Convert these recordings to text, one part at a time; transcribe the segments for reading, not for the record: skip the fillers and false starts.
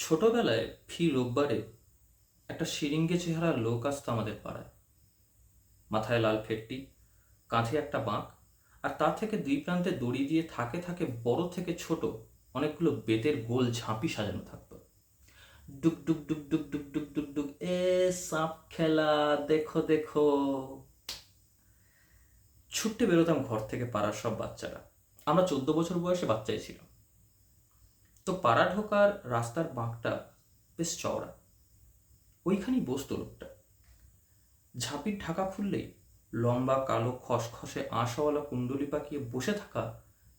ছোটবেলায় রোববারে একটা সিরিঙ্গে চেহারার লোক আসতো আমাদের পাড়ায়। মাথায় লাল ফেটটি, কাঁধে একটা বাঁক, আর তা থেকে দুই প্রান্তে দড়ি দিয়ে থাকে থাকে বড় থেকে ছোট অনেকগুলো বেতের গোল ঝাঁপি সাজানো থাকতো। ডুক ডুক ডুক ডুক ডুক ডুক ডুক ডুক, এ সাপ খেলা, দেখো দেখো। ছুটতে বেরোতাম ঘর থেকে পাড়ার সব বাচ্চারা। আমরা 14 বছর বয়সে বাচ্চাই ছিলাম। তো পাড়া ঢোকার রাস্তার বাঁকটা বেশ চওড়া, ওইখানেই বসতো লোকটা। ঝাঁপির ঢাকা খুললেই লম্বা কালো খসখসে আঁশওয়ালা কুণ্ডলি পাকিয়ে বসে থাকা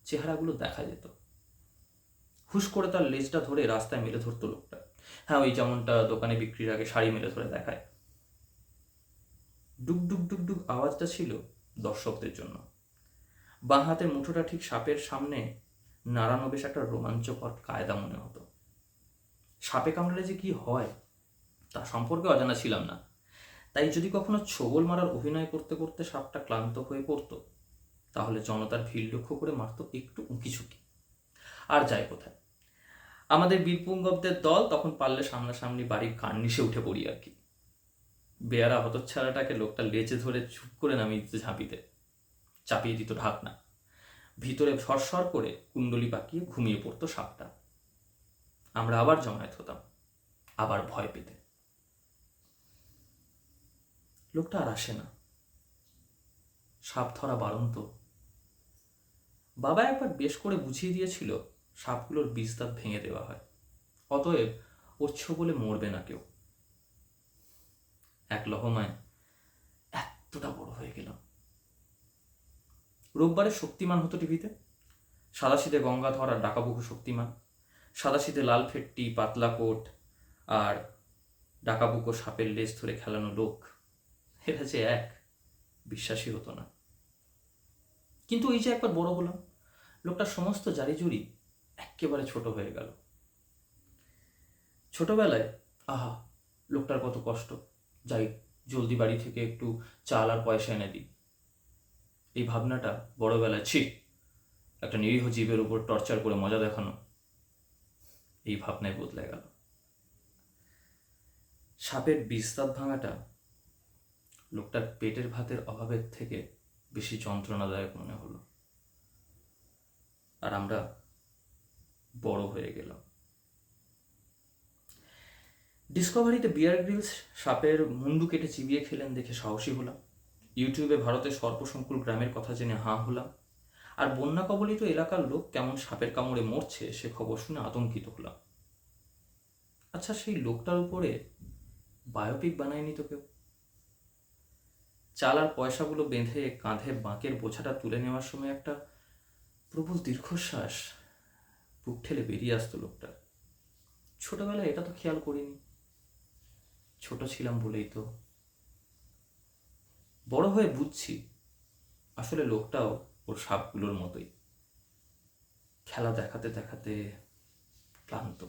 চেহারাগুলো দেখা যেত। হুশ করে তার লেজটা ধরে রাস্তায় মেলে ধরতো লোকটা। হ্যাঁ, ওই যেমনটা দোকানে বিক্রির আগে শাড়ি মেলে ধরে দেখায়। ডুক ডুক ডুক ডুক আওয়াজটা ছিল দর্শকদের জন্য। বাঁ হাতের মুঠোটা ঠিক সাপের সামনে নাড়ানো বেশ একটা রোমাঞ্চকর কায়দা মনে হতো। সাপে কামড়ালে যে কি হয় তা সম্পর্কে অজানা ছিলাম না। তাই যদি কখনো ছোবল মারার অভিনয় করতে করতে সাপটা ক্লান্ত হয়ে পড়তো, তাহলে জনতার ভিড় লক্ষ্য করে মারতো একটু উঁকিঝুঁকি। আর যায় কোথায়, আমাদের বীরপুঙ্গবদের দল তখন পারলে সামনাসামনি বাড়ির কার্নিশে উঠে পড়ি আর কি। বেয়ারা হতচ্ছাড়াটাকে লোকটা লেজে ধরে চুপ করে নামিয়ে দিত ঝাঁপিতে, চাপিয়ে দিত ঢাকনা। ভিতরে সরসর করে কুণ্ডলি পাকিয়ে ঘুমিয়ে পড়তো সাপটা। আমরা আবার জমায়েত হতাম, আবার ভয় পেতে। লোকটা আর আসে না। সাপ ধরা বারণ তো। বাবা একবার বেশ করে বুঝিয়ে দিয়েছিল সাপগুলোর বিষ দাঁত ভেঙে দেওয়া হয়, অতএব ওর বলে মরবে না কেউ। এক লহমায় এতটা বড় হয়ে গেলাম। রোববারে শক্তিমান হতো টিভিতে। সাদাশীতে গঙ্গাধর আর ডাকাবুকু শক্তিমান, সাদাশীতে লাল ফেটটি, পাতলা কোট, আর ডাকাবুকো সাপের লেজ ধরে খেলানো লোক। এরা যে এক, বিশ্বাসই হতো না। কিন্তু ওই যে একবার বড় হলাম, লোকটার সমস্ত জারিজুরি একেবারে ছোট হয়ে গেল। ছোটবেলায় আহা, লোকটার কত কষ্ট, যাই জলদি বাড়ি থেকে একটু চাল আর পয়সা এনে দিই, এই ভাবনাটা বড়বেলায় ছি, একটা নিরীহ জীবের উপর টর্চার করে মজা দেখানো, এই ভাবনায় বদলে গেল। সাপের বিষ-দাঁত ভাঙাটা লোকটার পেটের ভাতের অভাবের থেকে বেশি যন্ত্রণাদায়ক মনে হলো। আর আমরা বড় হয়ে গেলাম। ডিসকভারিতে বিয়ার গ্রিলস সাপের মুন্ডু কেটে চিবিয়ে খেলেন দেখে সাহসী হলাম। ইউটিউবে ভারতের সর্পসংকুল গ্রামের কথা জেনে হাঁ হলাম। আর বন্যা কবলিত এলাকার লোক কেমন সাপের কামড়ে মরছে সে খবর শুনে আতঙ্কিত হলাম। আচ্ছা, সেই লোকটার উপরে বায়োপিক বানায়নি তো কেউ? চাল আর পয়সাগুলো বেঁধে কাঁধে বাঁকের বোঝাটা তুলে নেওয়ার সময় একটা প্রবল দীর্ঘশ্বাস বুক ঠেলে বেরিয়ে আসতো লোকটা। ছোটবেলায় এটা তো খেয়াল করিনি, ছোট ছিলাম বলেই তো। বড় হয়ে বুঝছি আসলে লোকটাও ওর সাপগুলোর মতোই, খেলা দেখাতে দেখাতে ক্লান্ত।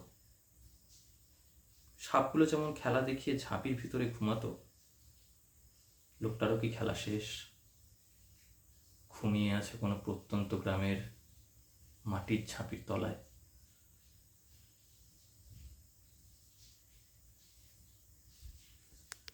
সাপগুলো যেমন খেলা দেখিয়ে ঝাঁপির ভিতরে ঘুমাতো, লোকটারও কি খেলা শেষ? ঘুমিয়ে আছে কোনো প্রত্যন্ত গ্রামের মাটির ঝাঁপির তলায়।